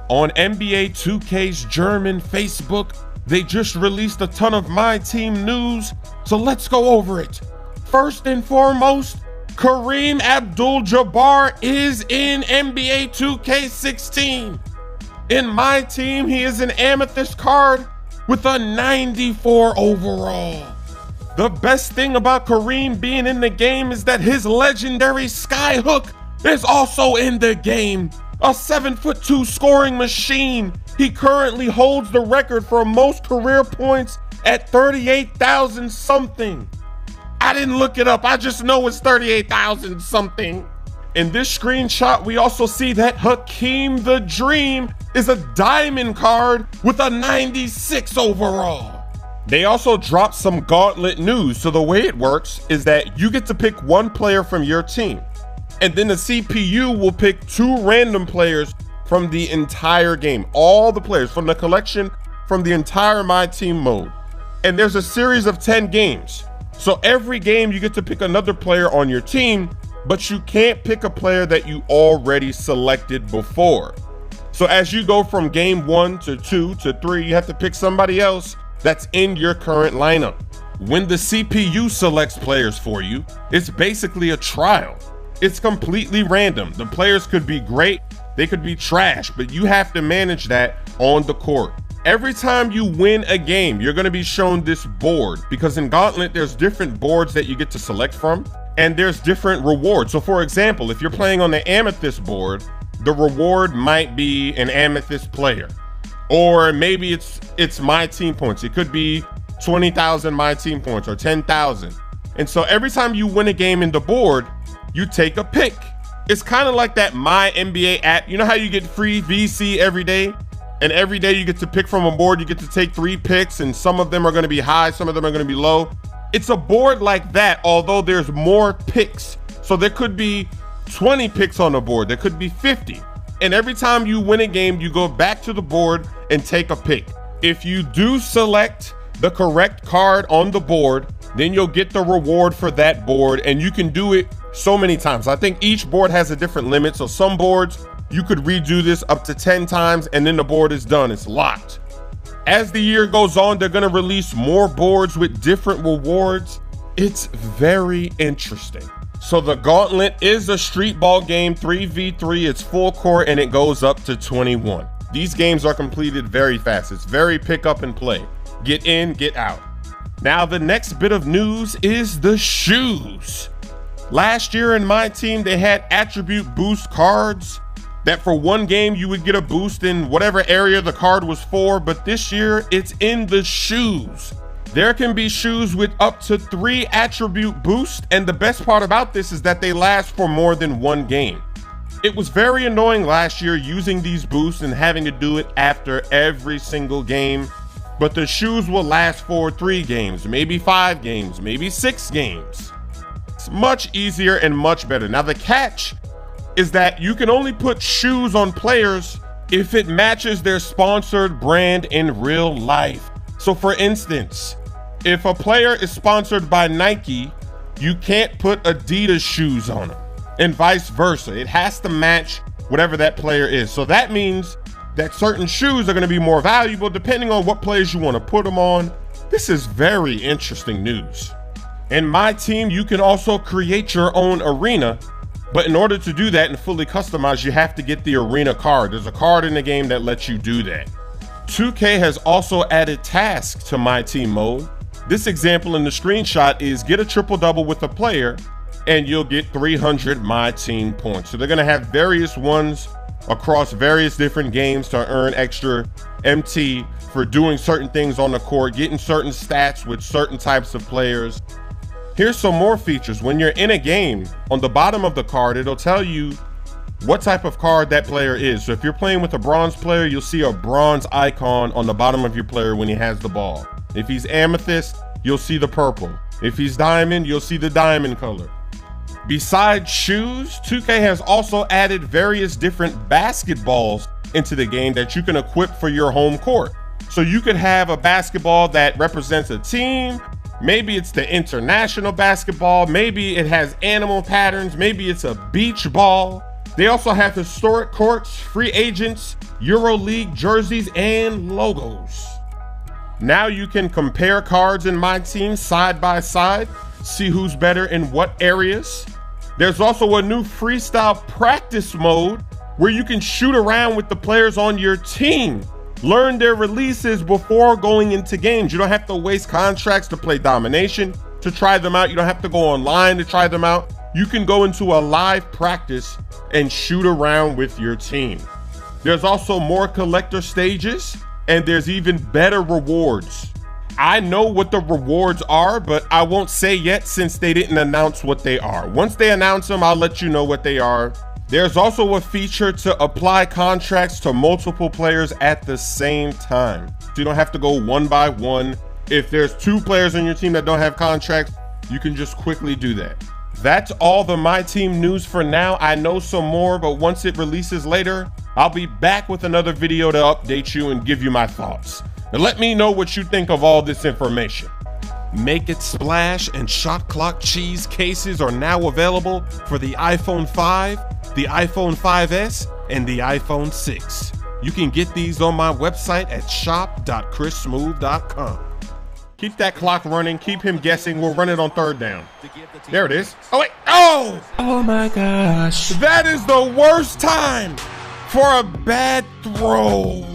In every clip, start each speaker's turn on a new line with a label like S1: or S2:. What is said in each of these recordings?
S1: On NBA 2K's German Facebook, they just released a ton of My Team news, so let's go over it. First and foremost, Kareem Abdul-Jabbar is in NBA 2K16. In My Team, he is an amethyst card with a 94 overall. The best thing about Kareem being in the game is that his legendary skyhook is also in the game. A 7'2" scoring machine. He currently holds the record for most career points at 38,000 something. I didn't look it up, I just know it's 38,000 something. In this screenshot, we also see that Hakeem the Dream is a diamond card with a 96 overall. They also dropped some Gauntlet news. So the way it works is that you get to pick one player from your team, and then the CPU will pick 2 random players from the entire game. All the players from the collection from the entire My Team mode. And there's a series of 10 games. So every game you get to pick another player on your team, but you can't pick a player that you already selected before. So as you go from game 1 to 2 to 3, you have to pick somebody else that's in your current lineup. When the CPU selects players for you, it's basically a trial. It's completely random. The players could be great, they could be trash, but you have to manage that on the court. Every time you win a game, you're gonna be shown this board, because in Gauntlet, there's different boards that you get to select from, and there's different rewards. So for example, if you're playing on the amethyst board, the reward might be an amethyst player, or maybe it's My Team points. It could be 20,000 My Team points or 10,000. And so every time you win a game in the board, you take a pick. It's kind of like that My NBA app. You know how you get free VC every day? And every day you get to pick from a board, you get to take 3 picks, and some of them are gonna be high, some of them are gonna be low. It's a board like that, although there's more picks. So there could be 20 picks on the board, there could be 50. And every time you win a game, you go back to the board and take a pick. If you do select the correct card on the board, then you'll get the reward for that board, and you can do it so many times. I think each board has a different limit. So some boards, you could redo this up to 10 times and then the board is done, it's locked. As the year goes on, they're gonna release more boards with different rewards. It's very interesting. So the Gauntlet is a street ball game, 3v3, it's full court, and it goes up to 21. These games are completed very fast. It's very pick up and play. Get in, get out. Now the next bit of news is the shoes. Last year in My Team, they had attribute boost cards that for one game you would get a boost in whatever area the card was for, but this year it's in the shoes. There can be shoes with up to 3 attribute boost, and the best part about this is that they last for more than one game. It was very annoying last year using these boosts and having to do it after every single game, but the shoes will last for 3 games, maybe 5 games, maybe 6 games. It's much easier and much better. Now the catch is that you can only put shoes on players if it matches their sponsored brand in real life. So for instance, if a player is sponsored by Nike, you can't put Adidas shoes on them, and vice versa. It has to match whatever that player is. So that means that certain shoes are gonna be more valuable depending on what players you wanna put them on. This is very interesting news. In My Team, you can also create your own arena, but in order to do that and fully customize, you have to get the arena card. There's a card in the game that lets you do that. 2K has also added tasks to My Team mode. This example in the screenshot is get a triple-double with a player and you'll get 300 My Team points. So they're gonna have various ones across various different games to earn extra MT for doing certain things on the court, getting certain stats with certain types of players. Here's some more features. When you're in a game, on the bottom of the card, it'll tell you what type of card that player is. So if you're playing with a bronze player, you'll see a bronze icon on the bottom of your player when he has the ball. If he's amethyst, you'll see the purple. If he's diamond, you'll see the diamond color. Besides shoes, 2K has also added various different basketballs into the game that you can equip for your home court. So you could have a basketball that represents a team. Maybe it's the international basketball. Maybe it has animal patterns. Maybe it's a beach ball. They also have historic courts, free agents, EuroLeague jerseys, and logos. Now you can compare cards in My Team side by side, see who's better in what areas. There's also a new freestyle practice mode where you can shoot around with the players on your team. Learn their releases before going into games. You don't have to waste contracts to play domination to try them out. You don't have to go online to try them out. You can go into a live practice and shoot around with your team. There's also more collector stages, and there's even better rewards. I know what the rewards are, but I won't say yet since they didn't announce what they are. Once they announce them, I'll let you know what they are. There's also a feature to apply contracts to multiple players at the same time. So you don't have to go one by one. If there's 2 players on your team that don't have contracts, you can just quickly do that. That's all the My Team news for now. I know some more, but once it releases later, I'll be back with another video to update you and give you my thoughts. Now let me know what you think of all this information. Make It Splash and Shot Clock Cheese cases are now available for the iPhone 5, the iPhone 5S, and the iPhone 6. You can get these on my website at shop.chrissmoove.com. Keep that clock running, keep him guessing. We'll run it on 3rd down. There it is. Oh wait, oh!
S2: Oh my gosh.
S1: That is the worst time for a bad throw.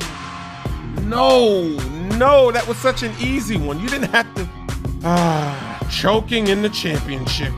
S1: No, that was such an easy one. You didn't have to. Choking in the championship.